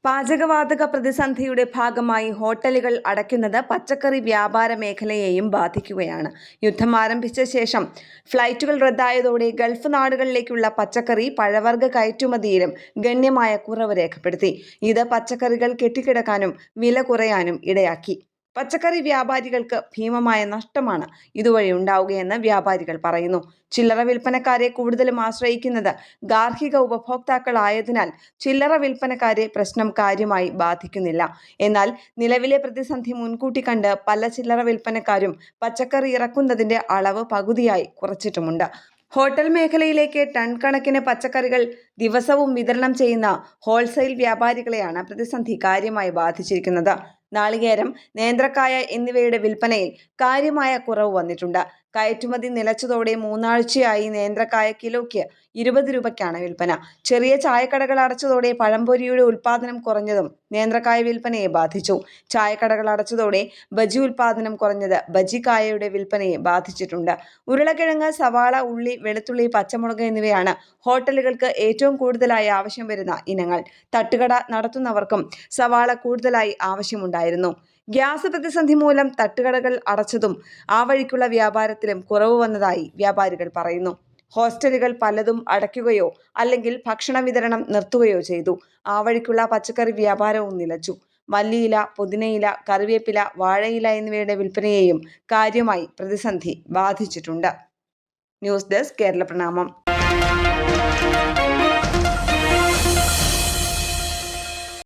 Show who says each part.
Speaker 1: പാചകവാതക പ്രതിസന്ധിയുടെ ഭാഗമായി ഹോട്ടലുകൾ അടയ്ക്കുന്നത് പച്ചക്കറി വ്യാപാര മേഖലയെയും ബാധിക്കുകയാണ്. യുദ്ധം ആരംഭിച്ച ശേഷം ഫ്ലൈറ്റുകൾ റദ്ദായതോടെ ഗൾഫ് നാടുകളിലേക്കുള്ള പച്ചക്കറി, പഴവർഗ്ഗ കയറ്റുമതിയിലും ഗണ്യമായ കുറവ് രേഖപ്പെടുത്തി. ഇത് പച്ചക്കറികൾ കെട്ടിക്കിടക്കാനും വില കുറയാനും ഇടയാക്കി. പച്ചക്കറി വ്യാപാരികൾക്ക് ഭീമമായ നഷ്ടമാണ് ഇതുവഴി ഉണ്ടാവുകയെന്ന് വ്യാപാരികൾ പറയുന്നു. ചില്ലറ വിൽപ്പനക്കാരെ കൂടുതലും ആശ്രയിക്കുന്നത് ഗാർഹിക ഉപഭോക്താക്കളായതിനാൽ ചില്ലറ വിൽപ്പനക്കാരെ പ്രശ്നം കാര്യമായി ബാധിക്കുന്നില്ല. എന്നാൽ നിലവിലെ പ്രതിസന്ധി മുൻകൂട്ടി കണ്ട് പല ചില്ലറ വിൽപ്പനക്കാരും പച്ചക്കറി ഇറക്കുന്നതിന്റെ അളവ് പകുതിയായി കുറച്ചിട്ടുമുണ്ട്. ഹോട്ടൽ മേഖലയിലേക്ക് ടൺ കണക്കിന് പച്ചക്കറികൾ ദിവസവും വിതരണം ചെയ്യുന്ന ഹോൾസെയിൽ വ്യാപാരികളെയാണ് പ്രതിസന്ധി കാര്യമായി ബാധിച്ചിരിക്കുന്നത്. നാളികേരം, നേന്ത്രക്കായ എന്നിവയുടെ വിൽപ്പനയിൽ കാര്യമായ കുറവ് വന്നിട്ടുണ്ട്. കയറ്റുമതി നിലച്ചതോടെ 3 ആഴ്ചയായി നേന്ത്രക്കായ കിലോയ്ക്ക് 20 രൂപയ്ക്കാണ് വിൽപ്പന. ചെറിയ ചായക്കടകൾ അടച്ചതോടെ പഴംപൊരിയുടെ ഉൽപ്പാദനം കുറഞ്ഞതും നേന്ത്രക്കായ വിൽപ്പനയെ ബാധിച്ചു. ചായക്കടകൾ അടച്ചതോടെ ബജി ഉൽപ്പാദനം കുറഞ്ഞത് ബജിക്കായയുടെ വിൽപ്പനയെ ബാധിച്ചിട്ടുണ്ട്. ഉരുളക്കിഴങ്ങ്, സവാള, ഉള്ളി, വെളുത്തുള്ളി, പച്ചമുളക് എന്നിവയാണ് ഹോട്ടലുകൾക്ക് ഏറ്റവും കൂടുതലായി ആവശ്യം വരുന്ന ഇനങ്ങൾ. തട്ടുകട നടത്തുന്നവർക്കും സവാള കൂടുതലായി ആവശ്യമുണ്ടായിരുന്നു. ഗ്യാസ് പ്രതിസന്ധി മൂലം തട്ടുകടകൾ അടച്ചതും ആ വഴിക്കുള്ള വ്യാപാരത്തിലും കുറവ് വന്നതായി വ്യാപാരികൾ പറയുന്നു. ഹോസ്റ്റലുകൾ പലതും അടയ്ക്കുകയോ അല്ലെങ്കിൽ ഭക്ഷണ വിതരണം നിർത്തുകയോ ചെയ്തു. ആ വഴിക്കുള്ള പച്ചക്കറി വ്യാപാരവും നിലച്ചു. മല്ലിയില, പുതിനയില, കറിവേപ്പില, വാഴയില എന്നിവയുടെ വിൽപ്പനയെയും കാര്യമായി പ്രതിസന്ധി ബാധിച്ചിട്ടുണ്ട്. ന്യൂസ് ഡെസ്ക് കേരള പ്രണാമം.